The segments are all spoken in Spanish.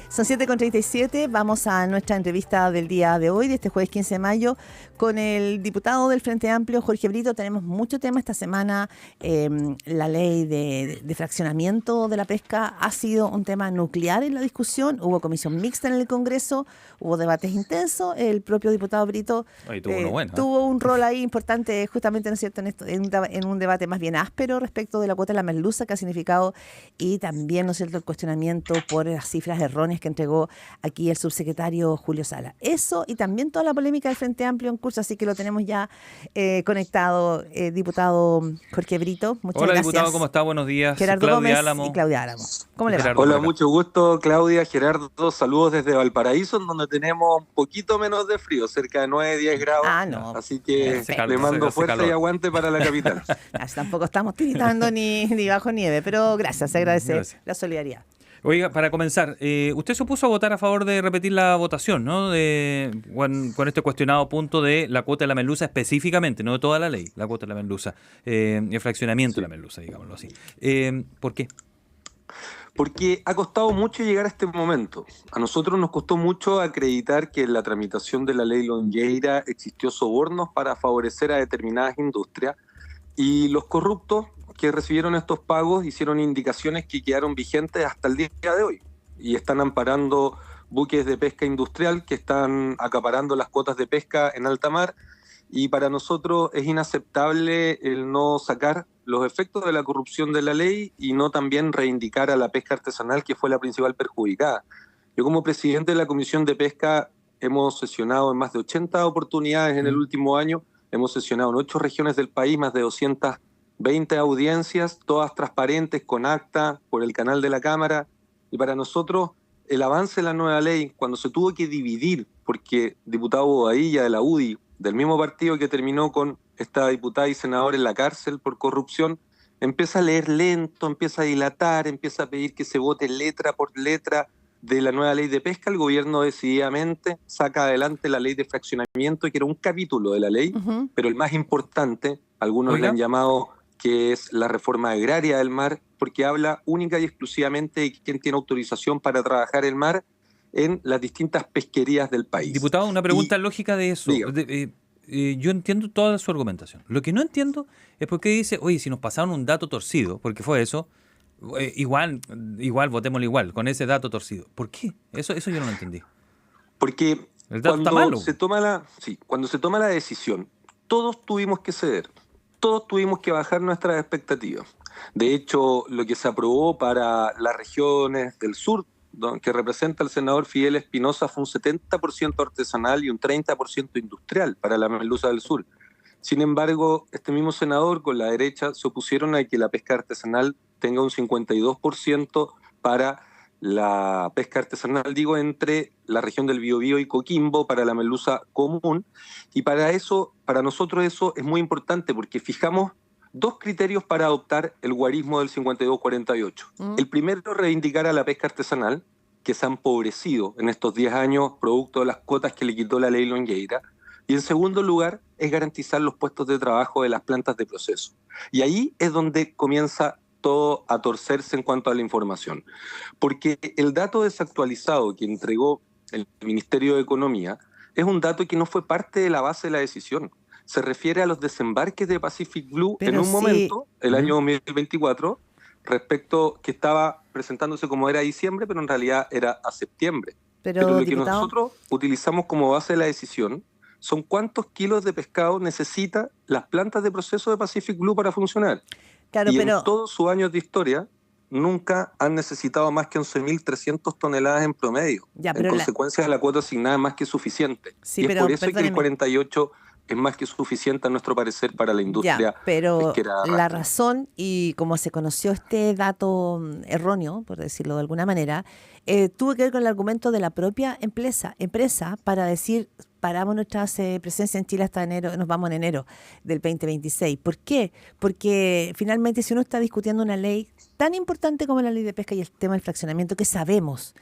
Son 7:37. Vamos a nuestra entrevista del día de hoy, de este jueves 15 de mayo, con el diputado del Frente Amplio, Jorge Brito. Tenemos mucho tema esta semana. La ley de fraccionamiento de la pesca ha sido un tema nuclear en la discusión. Hubo comisión mixta en el Congreso, hubo debates intensos. El propio diputado Brito tuvo un rol ahí importante, justamente, ¿no es cierto?, en un debate más bien áspero respecto de la cuota de la merluza que ha significado, y también, ¿no es cierto?, el cuestionamiento por las cifras erróneas que entregó aquí el subsecretario Julio Sala. Eso y también toda la polémica del Frente Amplio en curso, así que lo tenemos ya conectado, diputado Jorge Brito. Muchas Hola, gracias. Diputado, ¿cómo está? Buenos días. Gerardo Claudia Gómez Álamo. y Claudia Álamo. ¿Cómo le va? Gerardo, Hola, mucho gusto, Claudia, Gerardo. Saludos desde Valparaíso, en donde tenemos un poquito menos de frío, cerca de 9-10 grados. No. Así que Perfecto. le mando fuerza y aguante para la capital. Tampoco estamos tiritando ni bajo nieve, pero gracias, se agradece la solidaridad. Oiga, para comenzar, usted se opuso a votar a favor de repetir la votación, ¿no? Con este cuestionado punto de la cuota de la merluza específicamente, no de toda la ley, la cuota de la merluza, el fraccionamiento de la merluza, digámoslo así. ¿Por qué? Porque ha costado mucho llegar a este momento. A nosotros nos costó mucho acreditar que en la tramitación de la ley Longueira existió sobornos para favorecer a determinadas industrias, y los corruptos que recibieron estos pagos hicieron indicaciones que quedaron vigentes hasta el día de hoy y están amparando buques de pesca industrial que están acaparando las cuotas de pesca en alta mar, y para nosotros es inaceptable el no sacar los efectos de la corrupción de la ley y no también reivindicar a la pesca artesanal, que fue la principal perjudicada. Yo, como presidente de la Comisión de Pesca, hemos sesionado en más de 80 oportunidades en el último año, hemos sesionado en 8 regiones del país, más de 220 audiencias, todas transparentes, con acta, por el canal de la Cámara, y para nosotros el avance de la nueva ley, cuando se tuvo que dividir, porque diputado Bobadilla de la UDI, del mismo partido que terminó con esta diputada y senadora en la cárcel por corrupción, empieza a leer lento, empieza a dilatar, empieza a pedir que se vote letra por letra de la nueva ley de pesca. El gobierno decididamente saca adelante la ley de fraccionamiento, que era un capítulo de la ley, pero el más importante, algunos le han llamado que es la reforma agraria del mar, porque habla única y exclusivamente de quién tiene autorización para trabajar el mar en las distintas pesquerías del país. Diputado, una pregunta lógica de eso. Yo entiendo toda su argumentación. Lo que no entiendo es por qué dice, oye, si nos pasaron un dato torcido, porque fue eso, igual votémoslo igual, con ese dato torcido. ¿Por qué? Eso yo no lo entendí. Porque cuando se toma la decisión, todos tuvimos que ceder, todos tuvimos que bajar nuestras expectativas. De hecho, lo que se aprobó para las regiones del sur, que representa el senador Fidel Espinosa, fue un 70% artesanal y un 30% industrial para la merluza del sur. Sin embargo, este mismo senador con la derecha se opusieron a que la pesca artesanal tenga un 52% para la pesca artesanal, entre la región del Biobío y Coquimbo, para la merluza común. Y para nosotros eso es muy importante, porque fijamos 2 criterios para adoptar el guarismo del 52-48. El primero, reivindicar a la pesca artesanal, que se ha empobrecido en estos 10 años producto de las cuotas que le quitó la ley Longueira. Y en segundo lugar, es garantizar los puestos de trabajo de las plantas de proceso. Y ahí es donde comienza todo a torcerse en cuanto a la información. Porque el dato desactualizado que entregó el Ministerio de Economía es un dato que no fue parte de la base de la decisión. Se refiere a los desembarques de Pacific Blue en un momento, el año 2024, respecto que estaba presentándose como era diciembre, pero en realidad era a septiembre. Pero lo que nosotros utilizamos como base de la decisión son cuántos kilos de pescado necesita las plantas de proceso de Pacific Blue para funcionar. Claro, en todos sus años de historia nunca han necesitado más que 11.300 toneladas en promedio. En consecuencia, la cuota asignada es más que suficiente. Y es por eso que el 48 es más que suficiente a nuestro parecer para la industria pesquera. La razón, y como se conoció este dato erróneo, por decirlo de alguna manera, tuvo que ver con el argumento de la propia empresa para decir, paramos nuestra presencia en Chile hasta enero, nos vamos en enero del 2026. ¿Por qué? Porque finalmente, si uno está discutiendo una ley tan importante como la ley de pesca y el tema del fraccionamiento, que sabemos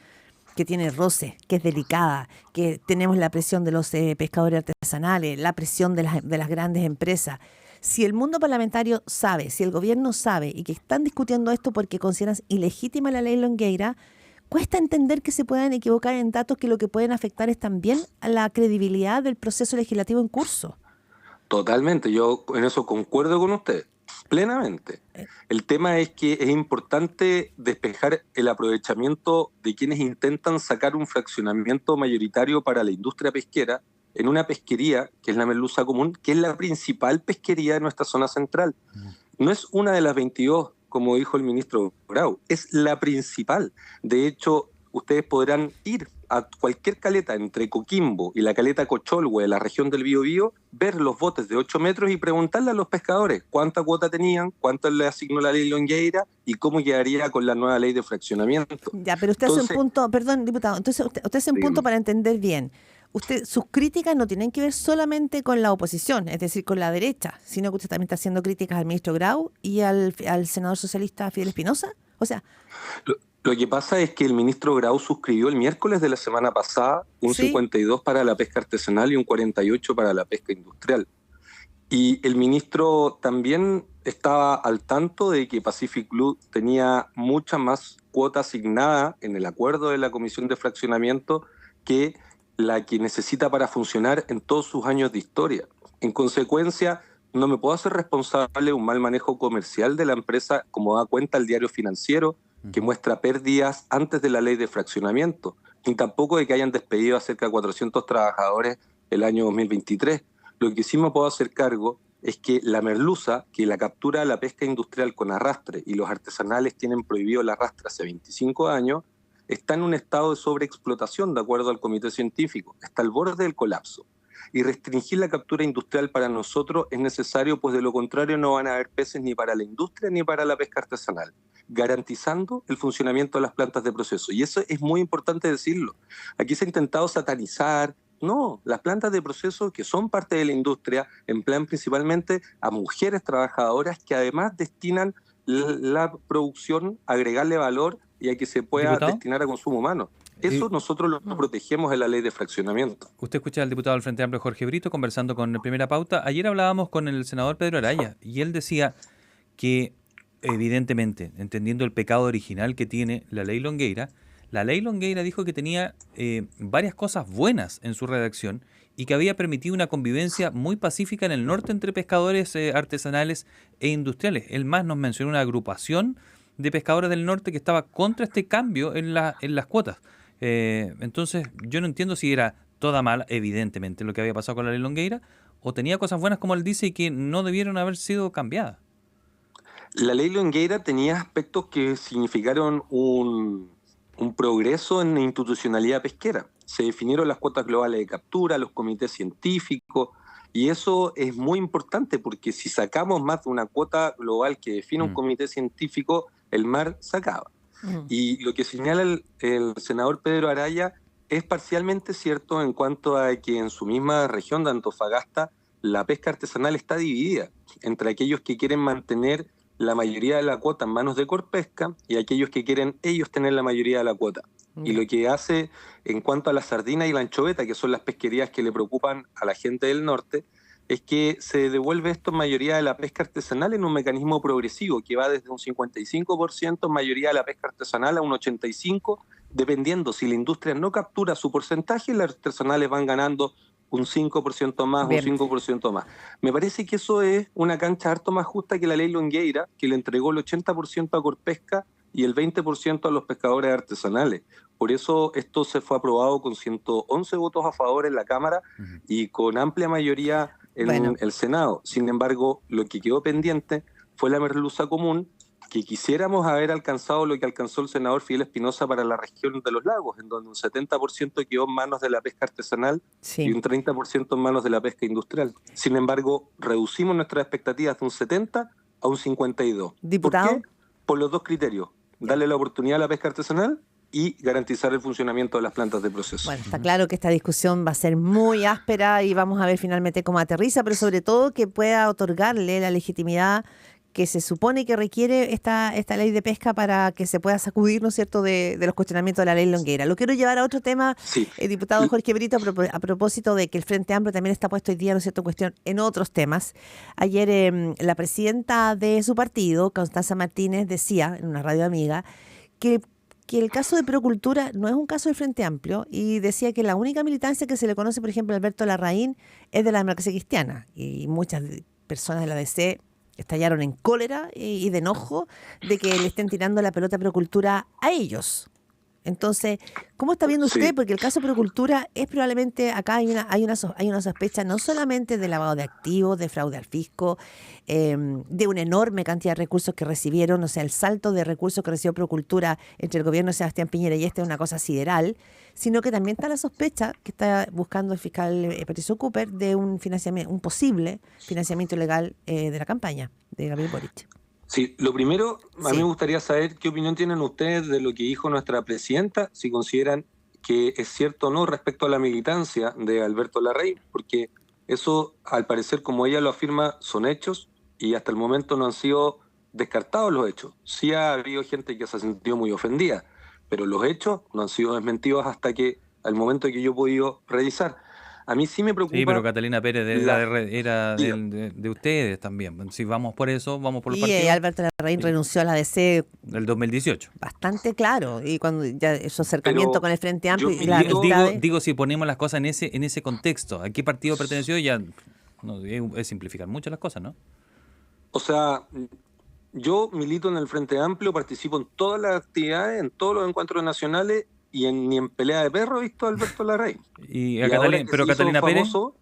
que tiene roce, que es delicada, que tenemos la presión de los pescadores artesanales, la presión de las grandes empresas. Si el mundo parlamentario sabe, si el gobierno sabe y que están discutiendo esto porque consideran ilegítima la ley Longueira, cuesta entender que se puedan equivocar en datos que lo que pueden afectar es también a la credibilidad del proceso legislativo en curso. Totalmente, yo en eso concuerdo con usted, plenamente. El tema es que es importante despejar el aprovechamiento de quienes intentan sacar un fraccionamiento mayoritario para la industria pesquera en una pesquería, que es la merluza común, que es la principal pesquería de nuestra zona central. No es una de las 22, como dijo el ministro Grau, es la principal. De hecho, ustedes podrán ir a cualquier caleta entre Coquimbo y la caleta Cocholhue, de la región del Biobío, ver los botes de 8 metros y preguntarle a los pescadores cuánta cuota tenían, cuánto le asignó la ley Longueira y cómo quedaría con la nueva ley de fraccionamiento. Ya, pero usted hace un punto, perdón, diputado, entonces usted hace un punto para entender bien. Sus críticas no tienen que ver solamente con la oposición, es decir, con la derecha, sino que usted también está haciendo críticas al ministro Grau y al senador socialista Fidel Espinosa. O sea... Lo que pasa es que el ministro Grau suscribió el miércoles de la semana pasada un 52 para la pesca artesanal y un 48 para la pesca industrial. Y el ministro también estaba al tanto de que Pacific Blue tenía mucha más cuota asignada en el acuerdo de la Comisión de Fraccionamiento que la que necesita para funcionar en todos sus años de historia. En consecuencia, no me puedo hacer responsable de un mal manejo comercial de la empresa, como da cuenta el Diario Financiero, que muestra pérdidas antes de la ley de fraccionamiento, ni tampoco de que hayan despedido a cerca de 400 trabajadores el año 2023. Lo que sí me puedo hacer cargo es que la merluza, que la captura de la pesca industrial con arrastre y los artesanales tienen prohibido el arrastre hace 25 años, está en un estado de sobreexplotación, de acuerdo al comité científico, está al borde del colapso. Y restringir la captura industrial para nosotros es necesario, pues de lo contrario no van a haber peces ni para la industria ni para la pesca artesanal, garantizando el funcionamiento de las plantas de proceso. Y eso es muy importante decirlo. Aquí se ha intentado satanizar. No, las plantas de proceso que son parte de la industria emplean principalmente a mujeres trabajadoras que además destinan la producción a agregarle valor y a que se pueda destinar a consumo humano. Eso nosotros lo protegemos en la ley de fraccionamiento. Usted escucha al diputado del Frente Amplio, Jorge Brito, conversando con Primera Pauta. Ayer hablábamos con el senador Pedro Araya y él decía que, evidentemente, entendiendo el pecado original que tiene la ley Longueira, la ley Longueira dijo que tenía varias cosas buenas en su redacción y que había permitido una convivencia muy pacífica en el norte entre pescadores artesanales e industriales. Él más nos mencionó una agrupación de pescadores del norte que estaba contra este cambio en las cuotas. Entonces, yo no entiendo si era toda mala, evidentemente, lo que había pasado con la ley Longueira, o tenía cosas buenas, como él dice, y que no debieron haber sido cambiadas. La ley Longueira tenía aspectos que significaron un progreso en la institucionalidad pesquera. Se definieron las cuotas globales de captura, los comités científicos, y eso es muy importante porque si sacamos más de una cuota global que define un comité científico, el mar se acaba. Y lo que señala el senador Pedro Araya es parcialmente cierto en cuanto a que en su misma región de Antofagasta la pesca artesanal está dividida entre aquellos que quieren mantener la mayoría de la cuota en manos de Corpesca y aquellos que quieren ellos tener la mayoría de la cuota. Y lo que hace en cuanto a la sardina y la anchoveta, que son las pesquerías que le preocupan a la gente del norte, es que se devuelve esto en mayoría de la pesca artesanal en un mecanismo progresivo que va desde un 55% en mayoría de la pesca artesanal a un 85%, dependiendo si la industria no captura su porcentaje, las artesanales van ganando un 5% más, un 5% más. Me parece que eso es una cancha harto más justa que la ley Longueira, que le entregó el 80% a Corpesca y el 20% a los pescadores artesanales. Por eso esto se fue aprobado con 111 votos a favor en la Cámara y con amplia mayoría en el Senado. Sin embargo, lo que quedó pendiente fue la merluza común, que quisiéramos haber alcanzado lo que alcanzó el senador Fidel Espinosa para la región de los lagos, en donde un 70% quedó en manos de la pesca artesanal y un 30% en manos de la pesca industrial. Sin embargo, reducimos nuestras expectativas de un 70 a un 52. ¿Diputado? ¿Por qué? Por los dos criterios. Darle la oportunidad a la pesca artesanal y garantizar el funcionamiento de las plantas de proceso. Bueno, está claro que esta discusión va a ser muy áspera y vamos a ver finalmente cómo aterriza, pero sobre todo que pueda otorgarle la legitimidad que se supone que requiere esta ley de pesca para que se pueda sacudir, ¿no es cierto?, de los cuestionamientos de la ley Longueira. Lo quiero llevar a otro tema, diputado Jorge Brito, a propósito de que el Frente Amplio también está puesto hoy día, ¿no es cierto?, en cuestión en otros temas. Ayer la presidenta de su partido, Constanza Martínez, decía en una radio amiga que que el caso de Procultura no es un caso del Frente Amplio y decía que la única militancia que se le conoce, por ejemplo, a Alberto Larraín es de la democracia cristiana y muchas personas de la DC estallaron en cólera y de enojo de que le estén tirando la pelota a Procultura a ellos. Entonces, ¿cómo está viendo usted? Sí. Porque el caso Procultura es probablemente, acá hay una sospecha no solamente de lavado de activos, de fraude al fisco, de una enorme cantidad de recursos que recibieron, o sea, el salto de recursos que recibió Procultura entre el gobierno de Sebastián Piñera y este es una cosa sideral, sino que también está la sospecha que está buscando el fiscal Patricio Cooper de un posible financiamiento ilegal de la campaña de Gabriel Boric. Sí, lo primero, a mí Sí. me gustaría saber qué opinión tienen ustedes de lo que dijo nuestra presidenta, si consideran que es cierto o no respecto a la militancia de Alberto Larraín, porque eso, al parecer, como ella lo afirma, son hechos y hasta el momento no han sido descartados los hechos. Sí ha habido gente que se ha sentido muy ofendida, pero los hechos no han sido desmentidos hasta que, al momento que yo he podido revisar. A mí sí me preocupa... Sí, pero Catalina Pérez era Diga. de ustedes también. Si vamos por eso, vamos por el Y partido Alberto Larraín Sí. renunció a la DC del 2018. bastante claro, y cuando ya su acercamiento Pero con el Frente Amplio yo y las milito- amistades... Digo, si ponemos las cosas en ese contexto, ¿a qué partido perteneció? Ya no, es simplificar mucho las cosas, ¿no? O sea, yo milito en el Frente Amplio, participo en todas las actividades, en todos los encuentros nacionales y ni en pelea de perro he visto a Alberto Larraín. Y Y ahora que pero se hizo Catalina Pérez. famoso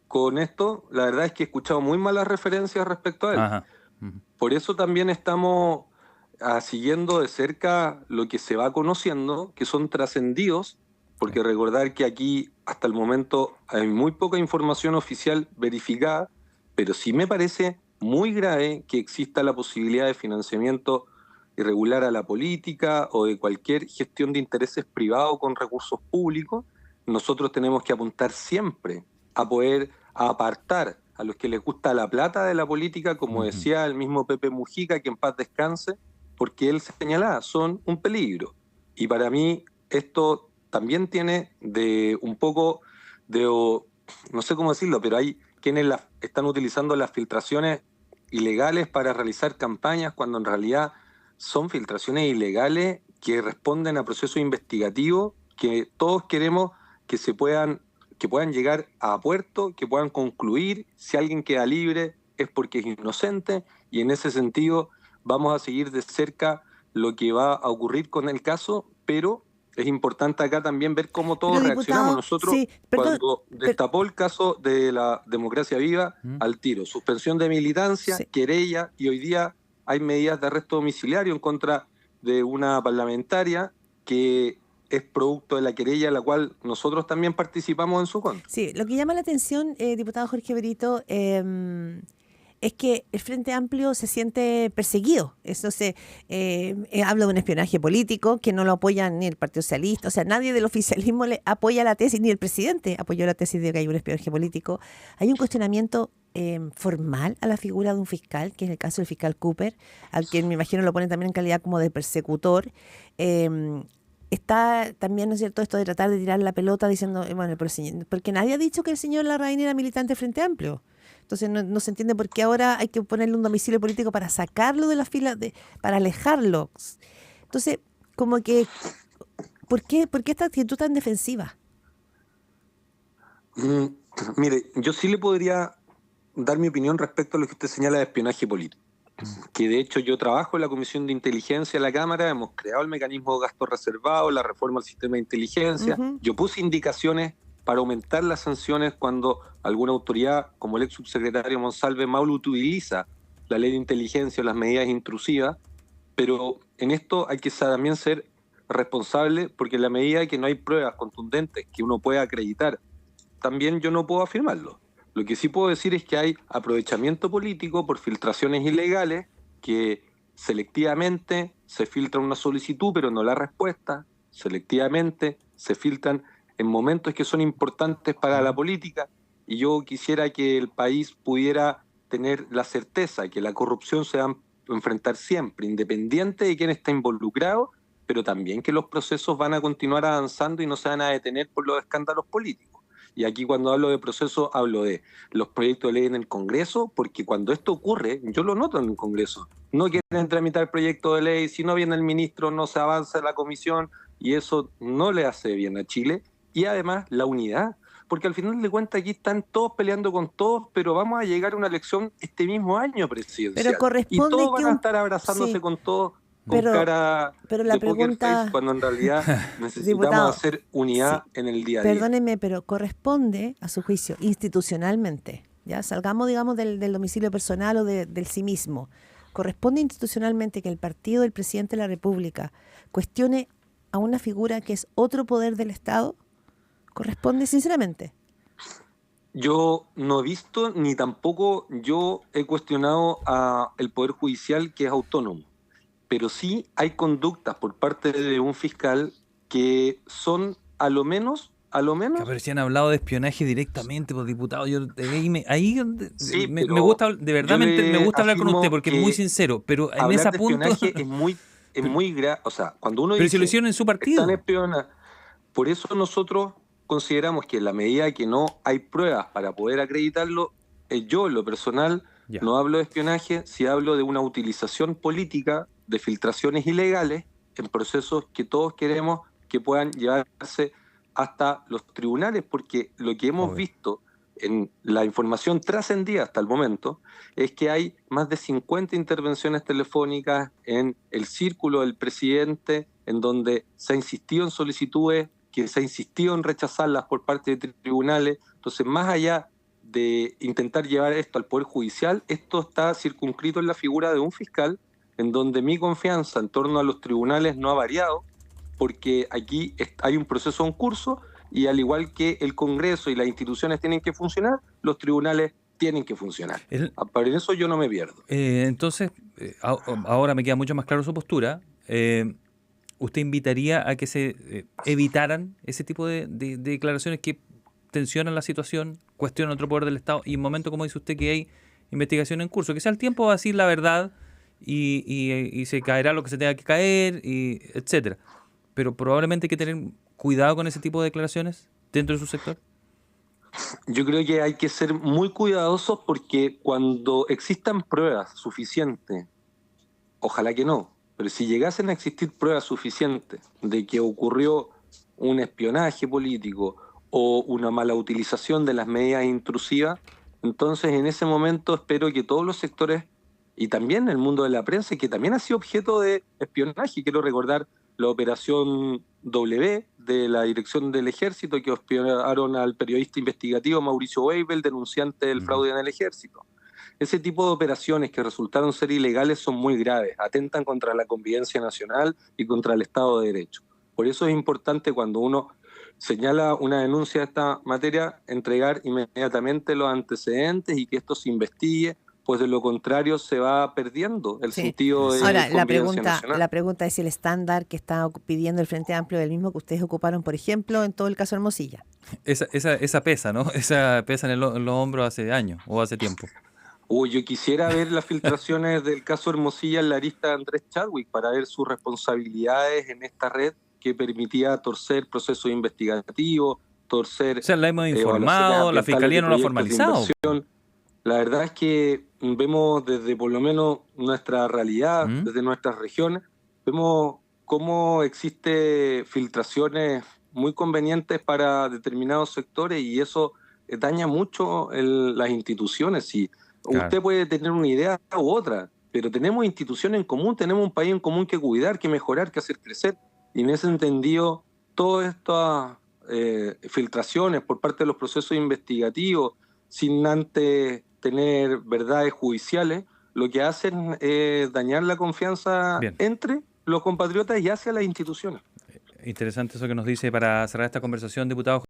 con esto, la verdad es que he escuchado muy malas referencias respecto a él. Ajá. Ujú. Por eso también estamos siguiendo de cerca lo que se va conociendo, que son trascendidos, porque recordar que aquí hasta el momento hay muy poca información oficial verificada, pero sí me parece muy grave que exista la posibilidad de financiamiento irregular a la política o de cualquier gestión de intereses privados con recursos públicos. Nosotros tenemos que apuntar siempre a poder apartar a los que les gusta la plata de la política, como decía el mismo Pepe Mujica, que en paz descanse, porque él señalaba, son un peligro. Y para mí esto también tiene de un poco de, no sé cómo decirlo, pero hay quienes están utilizando las filtraciones ilegales para realizar campañas cuando en realidad son filtraciones ilegales que responden a procesos investigativos que todos queremos que puedan llegar a puerto, que puedan concluir. Si alguien queda libre es porque es inocente y en ese sentido vamos a seguir de cerca lo que va a ocurrir con el caso, pero es importante acá también ver cómo todos Pero, reaccionamos. diputado, Nosotros, sí, perdón, cuando destapó el caso de la democracia viva, al tiro, suspensión de militancia, Sí. querella, y hoy día hay medidas de arresto domiciliario en contra de una parlamentaria que es producto de la querella, la cual nosotros también participamos en su contra. Sí, lo que llama la atención, diputado Jorge Brito, es que el Frente Amplio se siente perseguido. Eso habla de un espionaje político que no lo apoya ni el Partido Socialista, o sea, nadie del oficialismo le apoya la tesis, ni el presidente apoyó la tesis de que hay un espionaje político. Hay un cuestionamiento formal a la figura de un fiscal, que es el caso del fiscal Cooper, al quien me imagino lo ponen también en calidad como de persecutor. Está también, ¿no es cierto?, esto de tratar de tirar la pelota diciendo, bueno, pero porque nadie ha dicho que el señor Larraín era militante del Frente Amplio. Entonces no se entiende por qué ahora hay que ponerle un domicilio político para sacarlo de la fila, para alejarlo. Entonces, como que, ¿por qué esta actitud tan defensiva? Mire, yo sí le podría dar mi opinión respecto a lo que usted señala de espionaje político. Que de hecho yo trabajo en la Comisión de Inteligencia de la Cámara, hemos creado el mecanismo de gasto reservado, la reforma al sistema de inteligencia. Yo puse indicaciones para aumentar las sanciones cuando alguna autoridad, como el ex subsecretario Monsalve Maulu, utiliza la ley de inteligencia o las medidas intrusivas, pero en esto hay que también ser responsable, porque en la medida que no hay pruebas contundentes que uno pueda acreditar, también yo no puedo afirmarlo. Lo que sí puedo decir es que hay aprovechamiento político por filtraciones ilegales, que selectivamente se filtra una solicitud pero no la respuesta, selectivamente se filtran en momentos que son importantes para la política, y yo quisiera que el país pudiera tener la certeza que la corrupción se va a enfrentar siempre, independiente de quién está involucrado, pero también que los procesos van a continuar avanzando y no se van a detener por los escándalos políticos. Y aquí cuando hablo de proceso, hablo de los proyectos de ley en el Congreso, porque cuando esto ocurre, yo lo noto en el Congreso. No quieren tramitar el proyecto de ley, si no viene el ministro, no se avanza en la comisión, y eso no le hace bien a Chile. Y además, la unidad, porque al final de cuentas aquí están todos peleando con todos, pero vamos a llegar a una elección este mismo año presidencial. Pero corresponde y todos van a estar abrazándose con todos. Pero la pregunta, cuando en realidad necesitamos diputado, hacer unidad en el día a día. Perdóneme, pero corresponde, a su juicio, institucionalmente, ya salgamos, digamos, del domicilio personal o del sí mismo, corresponde institucionalmente que el partido del presidente de la República cuestione a una figura que es otro poder del Estado. ¿Corresponde sinceramente? Yo no he visto ni tampoco yo he cuestionado al Poder Judicial, que es autónomo. Pero sí hay conductas por parte de un fiscal que son a lo menos... Pero si han hablado de espionaje directamente, pues, diputado, sí, me gusta, de verdad me gusta hablar con usted porque es muy sincero, pero en ese punto... espionaje es muy grave, o sea, cuando uno pero dice... si lo hicieron en su partido. Están espionando. Por eso nosotros consideramos que en la medida que no hay pruebas para poder acreditarlo, yo en lo personal no hablo de espionaje, si hablo de una utilización política de filtraciones ilegales en procesos que todos queremos que puedan llevarse hasta los tribunales, porque lo que hemos visto en la información trascendida hasta el momento es que hay más de 50 intervenciones telefónicas en el círculo del presidente, en donde se ha insistido en solicitudes, que se ha insistido en rechazarlas por parte de tribunales. Entonces, más allá de intentar llevar esto al Poder Judicial, esto está circunscrito en la figura de un fiscal, en donde mi confianza en torno a los tribunales no ha variado, porque aquí hay un proceso en curso y al igual que el Congreso y las instituciones tienen que funcionar, los tribunales tienen que funcionar. Por eso yo no me pierdo. Entonces, ahora me queda mucho más claro su postura. ¿Usted invitaría a que se evitaran ese tipo de declaraciones que tensionan la situación, cuestionan otro poder del Estado y en momento, como dice usted, que hay investigación en curso? Que sea el tiempo va a decir la verdad y se caerá lo que se tenga que caer, y etcétera. Pero probablemente hay que tener cuidado con ese tipo de declaraciones dentro de su sector. Yo creo que hay que ser muy cuidadosos porque cuando existan pruebas suficientes, ojalá que no, pero si llegasen a existir pruebas suficientes de que ocurrió un espionaje político o una mala utilización de las medidas intrusivas, entonces en ese momento espero que todos los sectores y también el mundo de la prensa, que también ha sido objeto de espionaje. Quiero recordar la operación W de la Dirección del Ejército, que espionaron al periodista investigativo Mauricio Weibel, denunciante del fraude en el Ejército. Ese tipo de operaciones que resultaron ser ilegales son muy graves, atentan contra la convivencia nacional y contra el Estado de Derecho. Por eso es importante, cuando uno señala una denuncia de esta materia, entregar inmediatamente los antecedentes y que esto se investigue, pues de lo contrario se va perdiendo el sentido de convivencia nacional. La pregunta es si el estándar que está pidiendo el Frente Amplio es el mismo que ustedes ocuparon, por ejemplo, en todo el caso Hermosilla. Esa pesa, ¿no? Esa pesa en los hombros hace años o hace tiempo. Yo quisiera ver las filtraciones del caso Hermosilla en la arista de Andrés Chadwick para ver sus responsabilidades en esta red que permitía torcer procesos investigativos, torcer... O sea, la hemos informado, la Fiscalía no lo ha formalizado. La verdad es que vemos desde por lo menos nuestra realidad, desde nuestras regiones, vemos cómo existe filtraciones muy convenientes para determinados sectores y eso daña mucho las instituciones. Y usted puede tener una idea u otra, pero tenemos instituciones en común, tenemos un país en común que cuidar, que mejorar, que hacer crecer. Y en ese entendido, todas estas filtraciones por parte de los procesos investigativos, sin antes tener verdades judiciales, lo que hacen es dañar la confianza entre los compatriotas y hacia las instituciones. Interesante eso que nos dice para cerrar esta conversación, diputado.